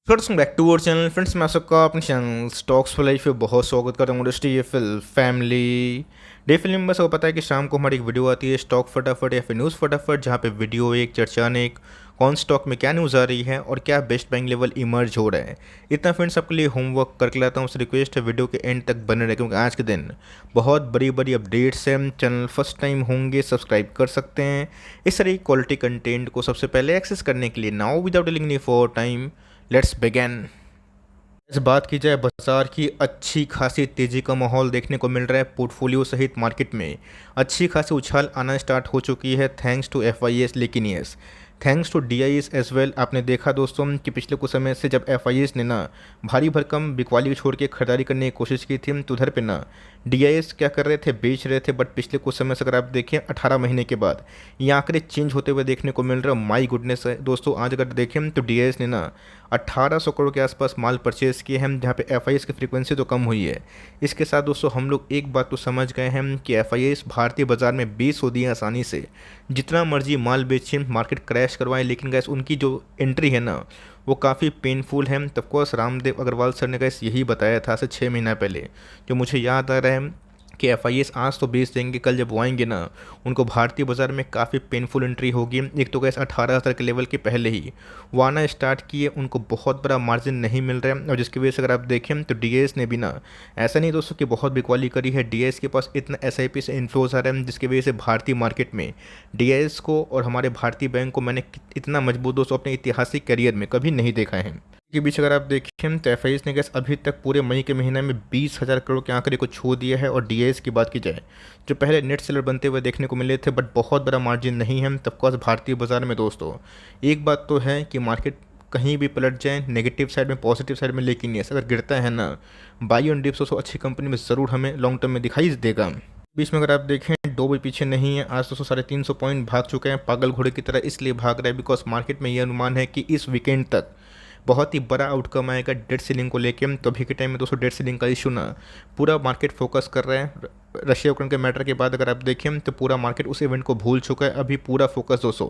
Welcome back to our channel friends. मैं सबका अपने चैनल स्टॉक्स फॉर लाइफ पे बहुत स्वागत करता हूँ। डीएफएल फैमिली डीएफएल में सबको पता है कि शाम को हमारी एक वीडियो आती है स्टॉक फटाफट या फिर न्यूज़ फटाफट, जहाँ पे वीडियो एक चर्चा ने एक कौन स्टॉक में क्या न्यूज़ आ रही है और क्या बेस्ट बाइंग लेवल इमर्ज हो रहा है। इतना फ्रेंड्स आपके लिए होमवर्क करके लाता हूँ। रिक्वेस्ट है वीडियो के एंड तक बने रहे, क्योंकि आज के दिन बहुत बड़ी बड़ी अपडेट्स हैं। चैनल फर्स्ट टाइम होंगे सब्सक्राइब कर सकते हैं इस तरह की क्वालिटी कंटेंट को सबसे पहले एक्सेस करने के लिए। Now without delaying any for time let's begin. इस बात की जाए बाजार की, अच्छी खासी तेज़ी का माहौल देखने को मिल रहा है। पोर्टफोलियो सहित मार्केट में अच्छी खासी उछाल आना स्टार्ट हो चुकी है थैंक्स टू एफआईएस, लेकिन yes thanks to DIS as well. आपने देखा दोस्तों कि पिछले कुछ समय से जब एफआईएस ने ना भारी भरकम बिकवाली छोड़ के खरीदारी करने की कोशिश की थी, तो उधर पे ना डीआईएस क्या कर रहे थे, बेच रहे थे। बट पिछले कुछ समय से अगर आप देखें 18 महीने के बाद ये आंकड़े चेंज होते हुए देखने को मिल रहा है। माई गुडनेस है दोस्तों, आज अगर देखें तो डीआईएस ने ना 1800 करोड़ के आसपास माल परचेज़ किए हैं, जहाँ पे एफआईएस की फ्रीक्वेंसी तो कम हुई है। इसके साथ दोस्तों हम लोग एक बात तो समझ गए हैं कि एफआईएस भारतीय बाज़ार में बेच हो दिए आसानी से, जितना मर्जी माल बेचें, मार्केट क्रैश करवाएं, लेकिन गैस उनकी जो एंट्री है ना वो काफ़ी पेनफुल है। तब कोर्स रामदेव अग्रवाल सर ने गैस यही बताया था से 6 महीना पहले, जो मुझे याद आ रहा है कि एफआईएस आज तो बेच देंगे, कल जब वो आएंगे ना उनको भारतीय बाज़ार में काफ़ी पेनफुल एंट्री होगी। एक तो गैस 18,000 के लेवल के पहले ही वो आना स्टार्ट किए, उनको बहुत बड़ा मार्जिन नहीं मिल रहा है, और जिसकी वजह से अगर आप देखें तो डीएस ने भी ना ऐसा नहीं दोस्तों कि बहुत बिकवाली करी है। डीएस के पास इतना एसआईपी से इन्फ्लोज आ रहा है, जिसकी वजह से भारतीय मार्केट में डीएस को और हमारे भारतीय बैंक को मैंने इतना मजबूत दोस्तों अपने ऐतिहासिक करियर में कभी नहीं देखा है। के बीच अगर आप देखें तो एफआईएस ने गैस अभी तक पूरे मई के महीने में 20,000 करोड़ के आंकड़े को छू दिया है। और डीएस की बात की जाए, जो पहले नेट सेलर बनते हुए देखने को मिले थे, बट बहुत बड़ा मार्जिन नहीं है। तब कोर्स भारतीय बाजार में दोस्तों एक बात तो है कि मार्केट कहीं भी पलट जाए, नेगेटिव साइड में पॉजिटिव साइड में, लेकिन ये अगर गिरता है ना बाई ऑन डिप्स, तो अच्छी कंपनी में ज़रूर हमें लॉन्ग टर्म में दिखाई देगा। बीच में अगर आप देखें दो भी पीछे नहीं है, आज 350 पॉइंट भाग चुके हैं पागल घोड़े की तरह। इसलिए भाग रहा है बिकॉज मार्केट में ये अनुमान है कि इस वीकेंड तक बहुत ही बड़ा आउटकम आएगा डेट सीलिंग को लेके। तो अभी के टाइम में दोस्तों डेट सीलिंग का इशू ना पूरा मार्केट फोकस कर रहा है। रशिया यूक्रेन के मैटर के बाद अगर आप देखें तो पूरा मार्केट उस इवेंट को भूल चुका है। अभी पूरा फोकस दोस्तों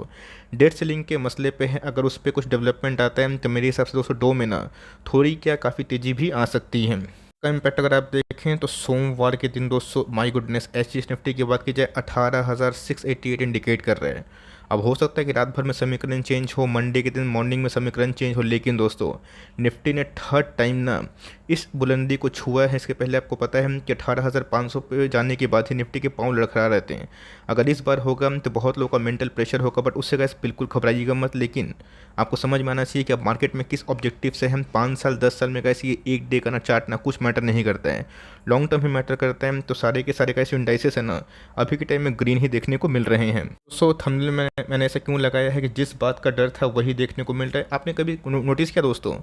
डेट सीलिंग के मसले पे है। अगर उस पर कुछ डेवलपमेंट आता है तो मेरे हिसाब से दोस्तों डो में ना थोड़ी क्या काफ़ी तेज़ी भी आ सकती है। का इम्पैक्ट अगर आप देखें तो सोमवार के दिन दोस्तों माई गुडनेस एचजीएस निफ्टी की बात की जाए 18,688 इंडिकेट कर रहे हैं। अब हो सकता है कि रात भर में समीकरण चेंज हो, मंडे के दिन मॉर्निंग में समीकरण चेंज हो, लेकिन दोस्तों निफ्टी ने थर्ड टाइम ना इस बुलंदी को छुआ है। इसके पहले आपको पता है कि 18,500 पे जाने के बाद ही निफ्टी के पाँव लड़खड़ा रहते हैं। अगर इस बार होगा तो बहुत लोगों का मेंटल प्रेशर होगा, बट उससे गैस बिल्कुल घबराइएगा मत। लेकिन आपको समझ में आना चाहिए कि अब मार्केट में किस ऑब्जेक्टिव से हम 5 साल 10 साल में कैसे ये एक डे का ना चार्ट ना कुछ मैटर नहीं करता है, लॉन्ग टर्म ही मैटर करता है। तो सारे के सारे कैसे इंडाइसेस है ना अभी के टाइम में ग्रीन ही देखने को मिल रहे हैं। सो थंबनेल में मैंने ऐसा क्यों लगाया है कि जिस बात का डर था वही देखने को मिल रहा है। आपने कभी नोटिस किया दोस्तों,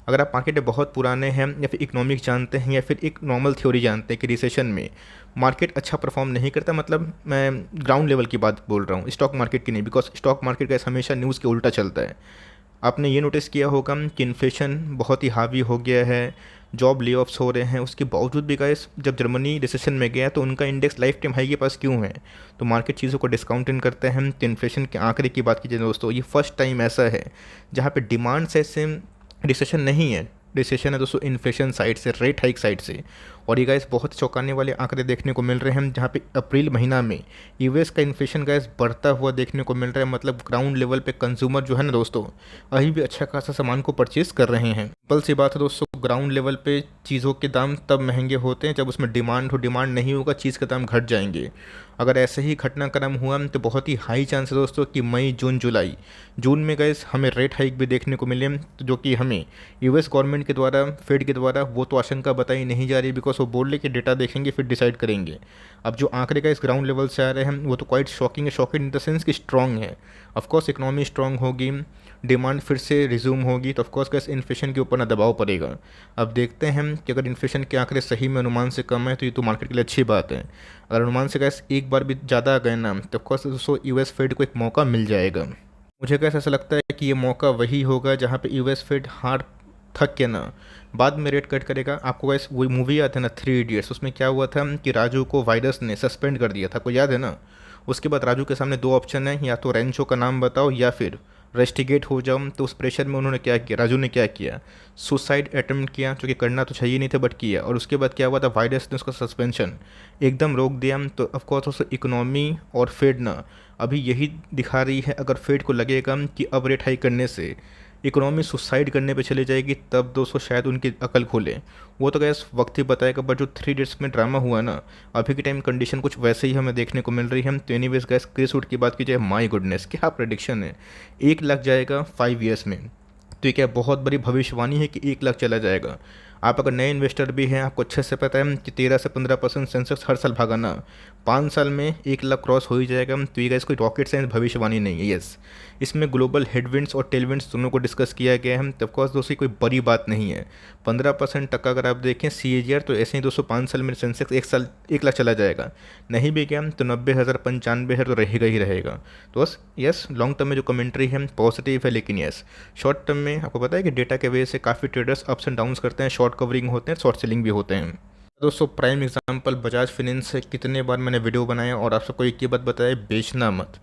अगर आप मार्केट में बहुत पुराने हैं या फिर इकोनॉमिक्स जानते हैं या फिर एक नॉर्मल थ्योरी जानते हैं कि रिसेशन में मार्केट अच्छा परफॉर्म नहीं करता, मतलब मैं ग्राउंड लेवल की बात बोल रहा हूँ, स्टॉक मार्केट की नहीं, बिकॉज स्टॉक मार्केट का हमेशा न्यूज़ के उल्टा चलता है। आपने ये नोटिस किया होगा कि इन्फ्लेशन बहुत ही हावी हो गया है, जॉब ले ऑफ्स हो रहे हैं, उसके बावजूद भी गाइस जब जर्मनी रिसेशन में गया तो उनका इंडेक्स लाइफ टाइम हाई के पास क्यों है? तो मार्केट चीज़ों को डिस्काउंट इन करते हैं। तो इन्फ्लेशन के आंकड़े की बात कीजिए दोस्तों, ये फर्स्ट टाइम ऐसा है जहाँ पे डिमांड से रिसेशन नहीं है, रिसेशन है दोस्तों इन्फ्लेशन साइड से, रेट हाइक साइड से। और ये गाइस बहुत चौंकाने वाले आंकड़े देखने को मिल रहे हैं, जहाँ पे अप्रैल महीना में यूएस का इन्फ्लेशन गाइस बढ़ता हुआ देखने को मिल रहा है। मतलब ग्राउंड लेवल पे कंज्यूमर जो है ना दोस्तों अभी भी अच्छा खासा सामान को परचेज कर रहे हैं। सिंपल सी बात है दोस्तों, ग्राउंड लेवल पे चीज़ों के दाम तब महंगे होते हैं जब उसमें डिमांड हो, डिमांड नहीं होगा चीज़ के दाम घट जाएंगे। अगर ऐसे ही घटनाक्रम हुआ तो बहुत ही हाई चांस है दोस्तों कि मई जून जुलाई, जून में गए हमें रेट हाइक भी देखने को मिले, तो जो कि हमें यूएस गवर्नमेंट के द्वारा, फेड के द्वारा वो तो आशंका बताई नहीं जा रही, बिकॉज वो बोल रहे कि डेटा देखेंगे फिर डिसाइड करेंगे। अब जो आंकड़े का इस ग्राउंड लेवल से आ रहे हैं वो तो क्वाइट शॉकिंग है, शॉकिंग इन द सेंस कि स्ट्रॉन्ग है। ऑफकोर्स इकोनॉमी स्ट्रॉन्ग होगी, डिमांड फिर से रिज्यूम होगी, तो ऑफकोर्स कैसे इन्फ्लेशन के ऊपर ना दबाव पड़ेगा। अब देखते हैं कि अगर इन्फ्लेशन के आंकड़े सही में अनुमान से कम है तो ये तो मार्केट के लिए अच्छी बात है। अगर अनुमान से कैसे एक बार भी ज़्यादा आ गए ना तो ऑफकोर्स दोस्तों यूएस फेड को एक मौका मिल जाएगा। मुझे कैसे ऐसा लगता है कि ये मौका वही होगा जहाँ पे यूएस फेड हार थक के ना बाद में रेट कट करेगा। आपको वैसे वही मूवी याद है ना 3 इडियट्स, उसमें क्या हुआ था कि राजू को वायरस ने सस्पेंड कर दिया था, कोई याद है ना? उसके बाद राजू के सामने दो ऑप्शन है, या तो रेंचो का नाम बताओ या फिर रेस्टिगेट हो जाऊँ। तो उस प्रेशर में उन्होंने क्या किया, राजू ने क्या किया, सुसाइड अटेम्प्ट किया, जो कि करना तो चाहिए नहीं था बट किया। और उसके बाद क्या हुआ था, वायरस ने उसका सस्पेंशन एकदम रोक दिया। तो ऑफकोर्स उसको इकोनॉमी और फेड ना अभी यही दिखा रही है, अगर फेड को लगेगा कि अब रेट हाई करने से इकोनॉमी सुसाइड करने पे चली जाएगी, तब दोस्तों शायद उनकी अकल खोले। वो तो गैस वक्त ही बताएगा, बट जो 3 इडियट्स में ड्रामा हुआ ना, अभी के टाइम कंडीशन कुछ वैसे ही हमें देखने को मिल रही है। तो एनीवेज गैस, क्रिस वुड की बात की जाए, माय गुडनेस क्या प्रेडिक्शन है, 1 लाख जाएगा 5 ईयर्स में। तो ये क्या बहुत बड़ी भविष्यवाणी है कि 1 लाख चला जाएगा। आप अगर नए इन्वेस्टर भी हैं, आपको अच्छे से पता है कि 13 से 15% सेंसेक्स हर साल भागा ना, 5 साल में 1 लाख क्रॉस हो ही जाएगा। तो ये कोई रॉकेट साइंस भविष्यवाणी नहीं है। यस, इसमें ग्लोबल हेडविंड्स और टेलविंड्स दोनों को डिस्कस किया गया है। तो ऑफकोर्स दोस्तों कोई बड़ी बात नहीं है, 15% तक अगर आप देखें CAGR, तो ऐसे ही दोस्तों 5 साल में सेंसेक्स 1 लाख चला जाएगा। नहीं भी गया तो 90,000 95,000 तो रहेगा ही रहेगा। तो बस यस, लॉन्ग टर्म में जो कमेंट्री है पॉजिटिव है, लेकिन यस शॉर्ट टर्म में आपको पता है कि डेटा के वजह से काफ़ी ट्रेडर्स अप्स एंड डाउन्स करते हैं, शॉर्ट कवरिंग होते हैं, शॉर्ट सेलिंग भी होते हैं। दोस्तों प्राइम एग्जांपल बजाज फिनेंस से कितने बार मैंने वीडियो बनाया और आप सबको एक ही बात बताया, बेचना मत।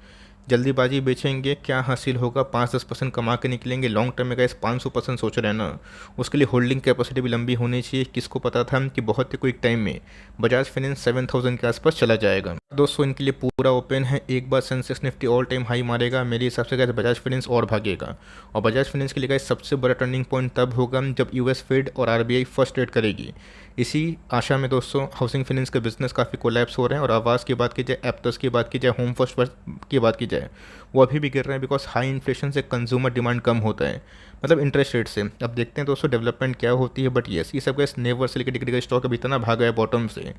जल्दीबाजी बेचेंगे क्या हासिल होगा, 5-10% कमा के निकलेंगे। लॉन्ग टर्म में गए 500% सोच रहे हैं ना, उसके लिए होल्डिंग कैपेसिटी भी लंबी होनी चाहिए। किसको पता था कि बहुत ही क्विक टाइम में बजाज फाइनेंस 7,000 के आसपास चला जाएगा। दोस्तों इनके लिए पूरा ओपन है, एक बार Sensex Nifty all time high मारेगा, मेरे हिसाब से गए बजाज फाइनेंस और भागेगा। और बजाज फाइनेंस के लिए गए सबसे बड़ा टर्निंग पॉइंट तब होगा जब US फेड और RBI फर्स्ट रेट करेगी। इसी आशा में दोस्तों हाउसिंग फाइनेंस के बिजनेस काफ़ी कोलैप्स हो रहे हैं। और आवास की बात की जाए, एप्टस की बात की जाए, होम फर्स्ट की बात की जाए, वो अभी भी गिर रहे हैं बिकॉज हाई इन्फ्लेशन से कंज्यूमर डिमांड कम होता है, मतलब इंटरेस्ट रेट से। अब देखते हैं दोस्तों डेवलपमेंट क्या होती है। बट येस, ये सब गैस नेवर से लेकर डिग्री का स्टॉक अभी इतना भागा है बॉटम से,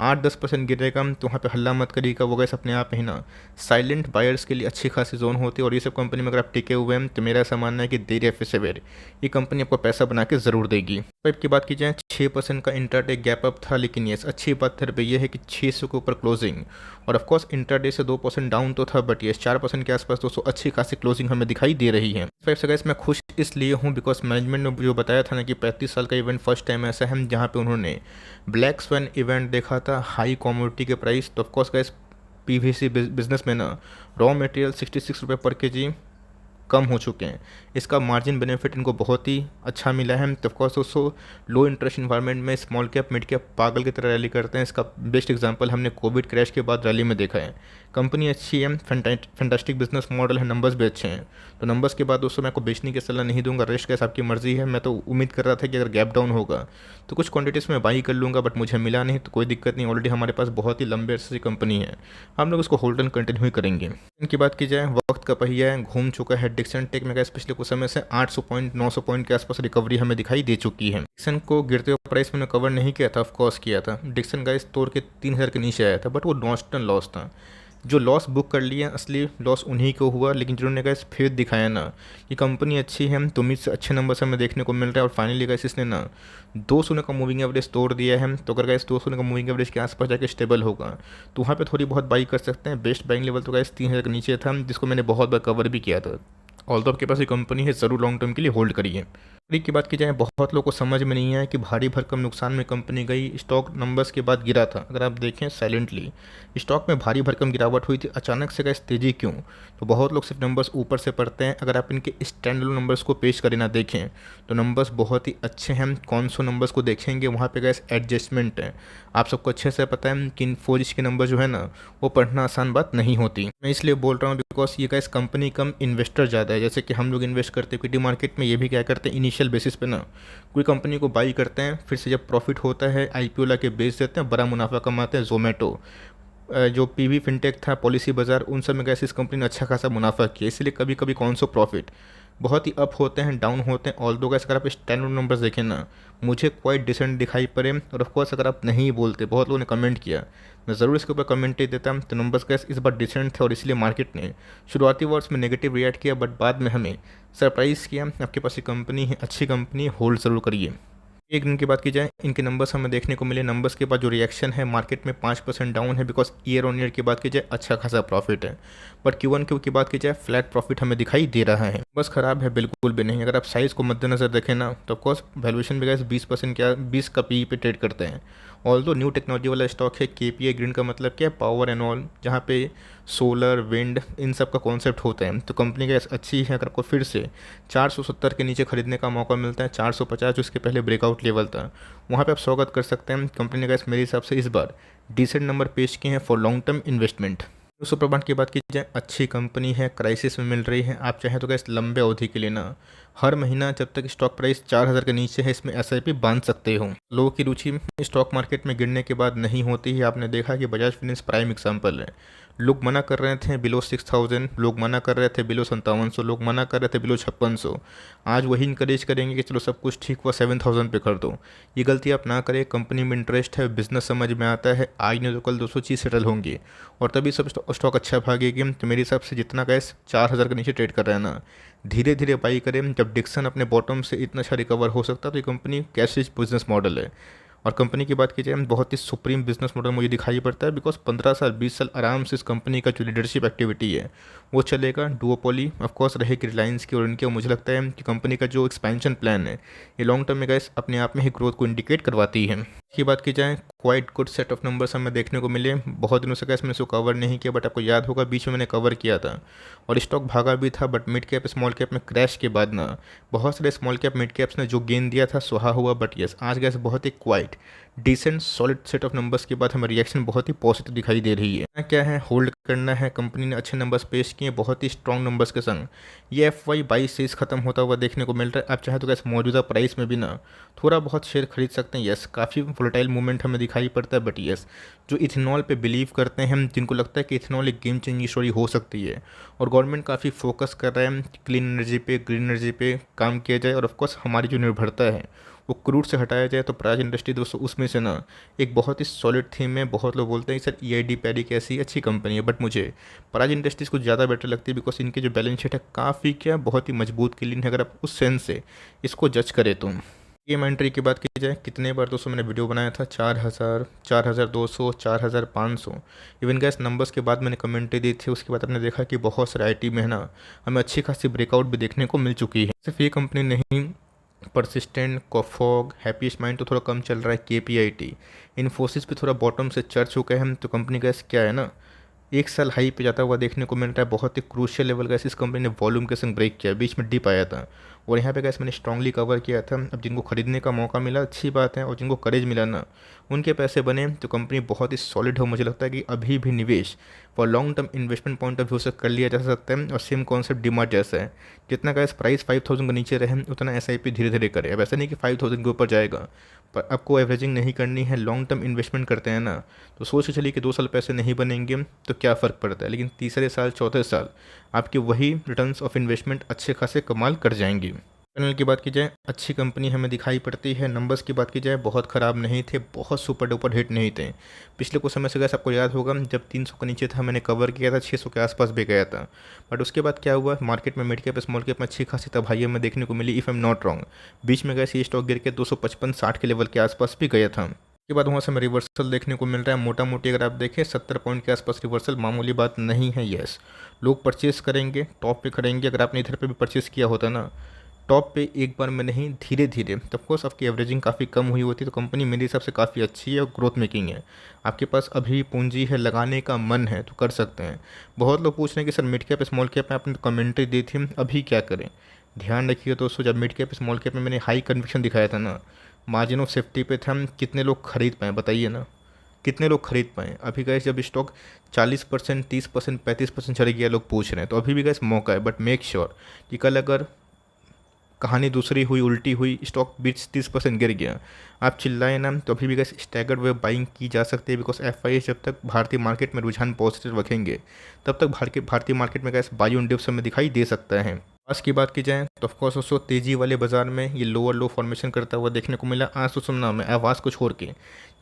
8-10% गिरेगा तो वहाँ पे हल्ला मत करिएगा। वो गैस अपने आप ही ना साइलेंट बायर्स के लिए अच्छी खासी जोन होती है। और ये सब कंपनी में अगर आप टिके हुए हैं तो मेरा ऐसा मानना है कि देर या फिर सवेर ये कंपनी आपको पैसा बना के ज़रूर देगी। पैप की बात की जाए, 6% का इंटरडे गैप अप था, लेकिन येस अच्छी बात पे ये है कि 600 के ऊपर क्लोजिंग। और ऑफकोर्स इंटरडे से 2% डाउन तो था, बट ये 4% के आसपास दोस्तों अच्छी खासी क्लोजिंग हमें दिखाई दे रही है। पैप से गैस मैं खुश इसलिए हूँ बिकॉज मैनेजमेंट ने जो बताया था ना कि 35 साल का इवेंट फर्स्ट टाइम ऐसा है जहाँ पे उन्होंने ब्लैक स्वैन इवेंट देखा था, हाई कमोडिटी के प्राइस। तो ऑफकोर्स गैस PVC बिजनेस में ना रॉ मटेरियल 66 रुपये पर kg कम हो चुके हैं, इसका मार्जिन बेनिफिट इनको बहुत ही अच्छा मिला है। तो ऑफकोर्स दोस्तों लो इंटरेस्ट इन्वायरमेंट में स्मॉल कैप मिड कैप पागल की तरह रैली करते हैं। इसका बेस्ट एग्जांपल हमने कोविड क्रैश के बाद रैली में देखा है। कंपनी अच्छी है, फैंटास्टिक बिजनेस मॉडल है, नंबर्स भी अच्छे हैं। तो नंबर्स के बाद दोस्तों मैं आपको बेचने की सलाह नहीं दूंगा, रेस्ट कैसे आपकी मर्जी है। मैं तो उम्मीद कर रहा था कि अगर गैप डाउन होगा तो कुछ क्वांटिटीज़ में बाई कर लूँगा, बट मुझे मिला नहीं तो कोई दिक्कत नहीं। ऑलरेडी हमारे पास बहुत ही लंबे अरसे से कंपनी है, हम लोग उसको होल्ड एंड कंटिन्यू ही करेंगे। इनकी बात की जाए, वक्त का पहिया है, घूम चुका है। डिक्सन टेक में गैस पिछले कुछ समय से 800 पॉइंट 900 पॉइंट के आसपास रिकवरी हमें दिखाई दे चुकी है। डिक्सन को गिरते हुए प्राइस मैंने कवर नहीं किया था, ऑफकोर्स किया था। डिक्सन गैस तोड़ के 3,000 के नीचे आया था, बट वो नॉस्टन लॉस था। जो लॉस बुक कर लिया असली लॉस उन्हीं को हुआ, लेकिन जिन्होंने गैस फिर दिखाया ना कि कंपनी अच्छी है तो उम्मीद से अच्छे नंबर हमें देखने को मिल रहा है। और फाइनली गैस इसने ना 200 का मूविंग एवरेज तोड़ दिया है। तो अगर गैस 200 का मूविंग एवरेज के आसपास जाकर स्टेबल होगा तो वहाँ पे थोड़ी बहुत बाई कर सकते हैं। बेस्ट बाइंग लेवल तो गैस 3,000 के नीचे था, जिसको मैंने बहुत बार कवर भी किया था। ऑल तो आपके पास ये कंपनी है, ज़रूर लॉन्ग टर्म के लिए होल्ड करिए। की बात की जाए, बहुत लोगों को समझ में नहीं आया कि भारी भरकम नुकसान में कंपनी गई, स्टॉक नंबर्स के बाद गिरा था। अगर आप देखें साइलेंटली स्टॉक में भारी भरकम गिरावट हुई थी, अचानक से गैस तेजी क्यों? तो बहुत लोग सिर्फ नंबर्स ऊपर से पढ़ते हैं। अगर आप इनके स्टैंडर्ड नंबर्स को पेश करें ना देखें तो नंबर्स बहुत ही अच्छे हैं। कौन सो नंबर्स को देखेंगे वहाँ पे गैस एडजस्टमेंट है, आप सबको अच्छे से पता है कि इन्फोसिस के नंबर जो है ना वो पढ़ना आसान बात नहीं होती। मैं इसलिए बोल रहा हूँ बिकॉज ये गैस कंपनी कम इन्वेस्टर ज़्यादा है। जैसे कि हम लोग इन्वेस्ट करते हैं इक्विटी मार्केट में, ये भी क्या करते हैं इनिशियल बेसिस पे ना कोई कंपनी को बाई करते हैं, फिर से जब प्रॉफिट होता है IPO ला के बेच देते हैं, बड़ा मुनाफा कमाते हैं। जोमेटो, जो PV फिनटेक था, पॉलिसी बाजार, उन सब में गैस इस कंपनी ने अच्छा खासा मुनाफा किया। इसलिए कभी कभी कौन सो प्रॉफिट बहुत ही अप होते हैं, डाउन होते हैं। ऑल दो गैस अगर आप स्टैंडर्ड नंबर्स देखें ना मुझे क्वाइट डिसेंट दिखाई पड़े। और ऑफकोर्स अगर आप नहीं बोलते, बहुत लोगों ने कमेंट किया, मैं ज़रूर इसके ऊपर कमेंट ही देता। तो नंबर्स गैस इस बार डिसेंट थे और इसलिए मार्केट ने शुरुआती वर्ड्स में नेगेटिव रिएक्ट किया, बट बाद में हमें सरप्राइज़ किया। आपके पास ये कंपनी है, अच्छी कंपनी है, होल्ड ज़रूर करिए। एक दिन की बात की जाए, इनके नंबर्स हमें देखने को मिले। नंबर्स के बाद जो रिएक्शन है मार्केट में 5% डाउन है, बिकॉज ईयर ऑन ईयर की बात की जाए अच्छा खासा प्रॉफिट है। बट Q1Q की बात की जाए फ्लैट प्रॉफिट हमें दिखाई दे रहा है। बस ख़राब है बिल्कुल भी नहीं। अगर आप साइज़ को मद्देनज़र देखें ना तो ऑफकोर्स वैल्यूएशन भी गाइस 20% क्या 20 का पी पे ट्रेड करते हैं। ऑल दो न्यू टेक्नोलॉजी वाला स्टॉक है। केपीआई ग्रीन का मतलब क्या है, पावर एंड ऑल, जहाँ पे सोलर विंड इन सब का कॉन्सेप्ट होता है। तो कंपनी का अच्छी है। अगर आपको फिर से 470 के नीचे खरीदने का मौका मिलता है, 450 जो इसके पहले ब्रेकआउट लेवल था, वहाँ पे आप स्वागत कर सकते हैं। कंपनी ने गाइस मेरे हिसाब से इस बार डिसेंट नंबर पेश किए हैं फॉर लॉन्ग टर्म इन्वेस्टमेंट। सुप्रभात की बात की जाए, अच्छी कंपनी है, क्राइसिस में मिल रही है। आप चाहें तो गैस लंबे अवधि के लिए ना हर महीना जब तक स्टॉक प्राइस 4000 के नीचे है इसमें एसआईपी बांध सकते हो। लोगों की रुचि स्टॉक मार्केट में गिरने के बाद नहीं होती है। आपने देखा कि बजाज फाइनेंस प्राइम एग्जाम्पल है। लोग मना कर रहे थे बिलो 6000, लोग मना कर रहे थे बिलो 5700, लोग मना कर रहे थे बिलो 5600। आज वही इंकरेज करेंगे कि चलो सब कुछ ठीक हुआ 7000 पे कर दो। ये गलती आप ना करें। कंपनी में इंटरेस्ट है, बिजनेस समझ में आता है, आज नहीं तो कल 200 चीज़ सेटल होंगी और तभी सब स्टॉक अच्छा भागेगी। तो मेरे हिसाब से जितना गैस 4000 के नीचे ट्रेड कर रहा है ना, धीरे धीरे बाई करें। जब डिक्सन अपने बॉटम से इतना अच्छा रिकवर हो सकता है तो ये company cash rich business model है। और कंपनी की बात की जाए, बहुत ही सुप्रीम बिजनेस मॉडल मुझे दिखाई पड़ता है। बिकॉज 15 साल 20 साल आराम से इस कंपनी का जो लीडरशिप एक्टिविटी है वो चलेगा। डुओपोली ऑफकोर्स रहेगी रिलायंस की और इनके। मुझे लगता है कि कंपनी का जो एक्सपेंशन प्लान है ये लॉन्ग टर्म में गैस अपने आप में ही ग्रोथ को इंडिकेट करवाती है। की बात की जाए, quite good set of numbers हमें देखने को मिले। बहुत दिनों से गैस मैंने इसको कवर नहीं किया, बट आपको याद होगा बीच में मैंने कवर किया था और स्टॉक भागा भी था। But mid cap small cap में क्रैश के बाद ना बहुत सारे स्मॉल कैप मिड कैप्स ने जो गेन दिया था सुहा हुआ। बट यस, आज गैस बहुत ही quite decent solid set of numbers के बाद हमें रिएक्शन बहुत ही पॉजिटिव दिखाई दे रही है। क्या है, होल्ड करना है। कंपनी ने अच्छे नंबर्स पेश किए बहुत ही स्ट्रॉन्ग नंबर्स के संग। ये FY22 से ख़त्म होता हुआ देखने को मिल रहा है। आप चाहे तो कैसे मौजूदा प्राइस में भी ना थोड़ा बहुत शेयर खरीद सकते हैं। यस, काफ़ी वोलेटाइल मूवमेंट हमें दिखाई पड़ता है। बट यस, जो इथेनॉल पे बिलीव करते हैं, जिनको लगता है कि इथेनॉल एक गेम चेंजिंग स्टोरी हो सकती है और गवर्नमेंट काफ़ी फोकस कर रहा है क्लीन एनर्जी पे, ग्रीन एनर्जी पे काम किया जाए और ऑफकोर्स हमारी जो निर्भरता है वो क्रूड से हटाया जाए, तो प्राइज इंडस्ट्री दोस्तों उसमें से ना एक बहुत ही सॉलिड थीम है। बहुत लोग बोलते हैं सर EID पैरी की ऐसी अच्छी कंपनी है, बट मुझे प्राइज इंडस्ट्रीज कुछ ज़्यादा बेटर लगती है। बिकॉज इनके जो बैलेंस शीट है काफ़ी क्या बहुत ही मजबूत क्लीन है, अगर आप उस सेंस से इसको जज करें तो। एंट्री की बात की जाए, कितने बार दोस्तों मैंने वीडियो बनाया था, 4000, 4200, 4500। इवन गैस नंबर्स के बाद मैंने कमेंट्री दी थी। उसके बाद आपने देखा कि बहुत सारे IT में है ना हमें अच्छी खासी ब्रेकआउट भी देखने को मिल चुकी है। सिर्फ ये कंपनी नहीं, परसिस्टेंट, कोफॉग, हैप्पीएस्ट माइंड तो थोड़ा कम चल रहा है। KPIT, इन्फोसिस भी थोड़ा बॉटम से चढ़ चुका है। तो कंपनी का क्या है ना, एक साल हाई पे जाता हुआ देखने को मिल रहा है। बहुत ही क्रूशियल लेवल का इस कंपनी ने वॉल्यूम के संग ब्रेक किया, बीच में डिप आया था और यहाँ पे गैस मैंने स्ट्रांगली कवर किया था। अब जिनको खरीदने का मौका मिला अच्छी बात है और जिनको करेज मिला ना उनके पैसे बने। तो कंपनी बहुत ही सॉलिड हो। मुझे लगता है कि अभी भी निवेश for long term investment point of view से कर लिया जा सकता है। और सेम कॉन्सेप्ट डीमार्ट जैसा है, जितना गैस प्राइस 5000 के नीचे रहे उतना SIP धीरे धीरे करे। अब ऐसा नहीं कि 5000 के ऊपर जाएगा, पर आपको एवरेजिंग नहीं करनी है। लॉन्ग टर्म इन्वेस्टमेंट करते हैं ना तो सोच के चलिए कि 2 साल पैसे नहीं बनेंगे तो क्या फ़र्क पड़ता है, लेकिन तीसरे साल चौथे साल आपके वही रिटर्न्स ऑफ इन्वेस्टमेंट अच्छे खासे कमाल कर जाएंगी। पैनल की बात की जाए, अच्छी कंपनी हमें दिखाई पड़ती है। नंबर्स की बात की जाए, बहुत ख़राब नहीं थे, बहुत सुपर डुपर हिट नहीं थे। पिछले कुछ समय से गैस आपको याद होगा जब 300 के नीचे था मैंने कवर किया था, 600 के आसपास भी गया था। बट उसके बाद क्या हुआ, मार्केट में मिड कैप स्मॉल कैप में अच्छी खासी तबाही हमें देखने को मिली। If I am not wrong, बीच में गैस ये स्टॉक गिर के 255-60 के लेवल के आसपास भी गया था। उसके बाद वहाँ से हमें रिवर्सल देखने को मिल रहा है। मोटा मोटी अगर आप देखें 70 पॉइंट के आसपास रिवर्सल मामूली बात नहीं है। यस, लोग परचेस करेंगे, टॉप पे खड़ेंगे। अगर आपने इधर पे भी परचेस किया होता ना टॉप पे एक बार में नहीं, धीरे धीरे, तो ऑफकोर्स आपकी एवरेजिंग काफ़ी कम हुई होती। तो कंपनी मेरे हिसाब से काफ़ी अच्छी है और ग्रोथ मेकिंग है। आपके पास अभी पूंजी है, लगाने का मन है तो कर सकते हैं। बहुत लोग पूछ रहे हैं कि sir mid cap small cap में आपने कमेंट्री दी थी, अभी क्या करें। ध्यान रखिए दोस्तों, जब मिड कैप स्मॉल कैप में मैंने हाई कन्विक्शन दिखाया था ना, मार्जिन ऑफ सेफ्टी पे था, कितने लोग खरीद पाए बताइए ना, कितने लोग खरीद पाएँ। अभी गैस जब स्टॉक 40%, 30%, 35% चढ़ गया, लोग पूछ रहे हैं, तो अभी भी गैस मौका है। बट मेक श्योर कि कल अगर कहानी दूसरी हुई, उल्टी हुई, स्टॉक 20-30% गिर गया, आप चिल्लाए ना, तो अभी भी गैस स्टैगर्ड वे बाइंग की जा सकती है। बिकॉज FIS जब तक भारतीय मार्केट में रुझान पॉजिटिव रखेंगे तब तक भारतीय मार्केट में गैस बाई ऑन डिप्स हमें दिखाई दे सकता है। आज की बात की जाए तो ऑफकोर्स उसको तेज़ी वाले बाजार में ये लोअर लो फॉर्मेशन करता हुआ देखने को मिला। आज तो सुनना, मैं आवाज़ को छोड़ के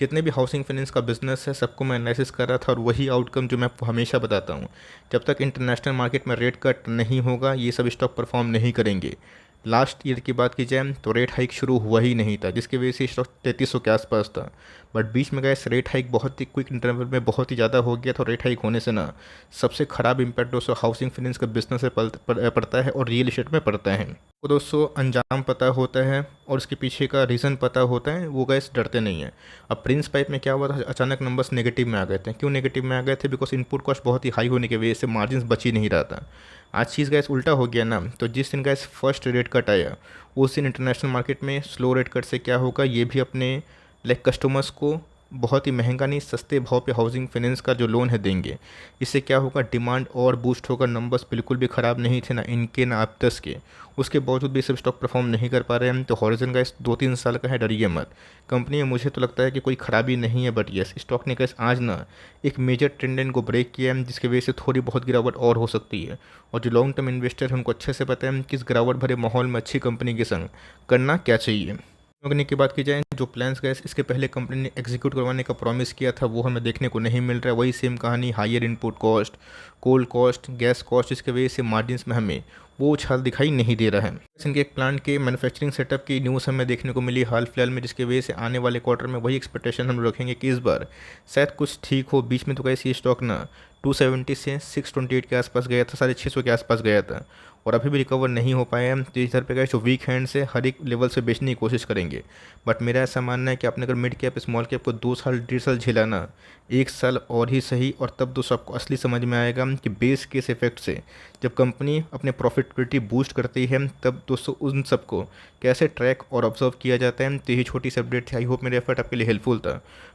जितने भी हाउसिंग फाइनेंस का बिजनेस है सबको मैं एनालिसिस कर रहा था और वही आउटकम जो मैं आपको हमेशा बताता हूँ, जब तक इंटरनेशनल मार्केट में रेट कट नहीं होगा ये सब स्टॉक परफॉर्म नहीं करेंगे। लास्ट ईयर की बात की जाए तो रेट हाइक शुरू हुआ ही नहीं था, जिसकी वजह से स्टॉक 3300 के आसपास था। बट बीच में गैस रेट हाइक बहुत ही क्विक इंटरवल में बहुत ही ज़्यादा हो गया था। रेट हाइक होने से ना सबसे ख़राब इम्पैक्ट दोस्तों हाउसिंग फाइनेंस का बिजनेस पे पड़ता है और रियल इस्टेट में पड़ता है। वो दोस्तों अंजाम पता होता है और उसके पीछे का रीज़न पता होता है, वो गैस डरते नहीं है। अब प्रिंस पाइप में क्या हुआ था, अचानक नंबर्स नेगेटिव में आ गए थे। क्यों नेगेटिव में आ गए थे? बिकॉज इनपुट कॉस्ट बहुत ही हाई होने की वजह से मार्जिन बच ही नहीं रहा था। आज चीज़ गैस उल्टा हो गया ना, तो जिस दिन गैस फर्स्ट रेट कट आया उस दिन इंटरनेशनल मार्केट में स्लो रेट कट से क्या होगा, ये भी अपने लाइक कस्टमर्स को बहुत ही महंगा नहीं सस्ते भाव पे हाउसिंग फाइनेंस का जो लोन है देंगे। इससे क्या होगा, डिमांड और बूस्ट होगा। नंबर्स बिल्कुल भी ख़राब नहीं थे, ना इनके ना एप्टस के। उसके बावजूद भी सब स्टॉक परफॉर्म नहीं कर पा रहे हैं। तो हॉरिजन गाइस 2-3 साल का है, डरिए मत। कंपनी में मुझे तो लगता है कि कोई ख़राबी नहीं है, बट यस स्टॉक ने गाइस आज ना एक मेजर ट्रेंड लाइन को ब्रेक किया है, जिसकी वजह से थोड़ी बहुत गिरावट और हो सकती है। और जो लॉन्ग टर्म इन्वेस्टर हैं उनको अच्छे से पता है कि इस गिरावट भरे माहौल में अच्छी कंपनी के संग करना क्या चाहिए। कंपनी की बात की जाए, जो प्लान्स गए इसके पहले कंपनी ने एग्जीक्यूट करवाने का प्रॉमिस किया था वो हमें देखने को नहीं मिल रहा है। वही सेम कहानी, हायर इनपुट कॉस्ट, कोल कॉस्ट, गैस कॉस्ट, इसके वजह से मार्जिन्स में हमें वो उछाल दिखाई नहीं दे रहा है। इनके एक प्लांट के मैन्युफैक्चरिंग सेटअप की न्यूज़ हमें देखने को मिली हाल फिलहाल में, जिसकी वजह से आने वाले क्वार्टर में वही एक्सपेक्टेशन हम रखेंगे कि इस बार शायद कुछ ठीक हो। बीच में तो कैसे ये स्टॉक ना 270 से 628 के आसपास गया था, 650 के आसपास गया था और अभी भी रिकवर नहीं हो पाया है। तो इधर पे गए जो वीक हैंड से हर एक लेवल से बेचने की कोशिश करेंगे। बट मेरा ऐसा मानना है कि आपने अगर मिड कैप स्मॉल कैप को 2 साल 1.5 साल झेलाना, 1 साल और ही सही, और तब दोस्तों आपको असली समझ में आएगा कि बेस केस इफेक्ट से जब कंपनी अपने प्रॉफिटेबिलिटी बूस्ट करती है तब दोस्तों उन सबको कैसे ट्रैक और ऑब्जर्व किया जाता है। तो यही छोटी सी अपडेट थी। आई होप मेरे एफर्ट आपके लिए हेल्पफुल था।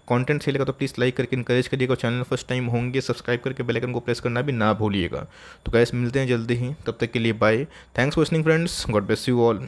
कंटेंट सही लगा तो प्लीज़ लाइक करके इनकरेज करिएगा। चैनल फर्स्ट टाइम होंगे सब्सक्राइब करके बेल आइकन को प्रेस करना भी ना भूलिएगा। तो गाइस मिलते हैं जल्दी ही, तब तक के लिए bye. Thanks for listening friends, God bless you all.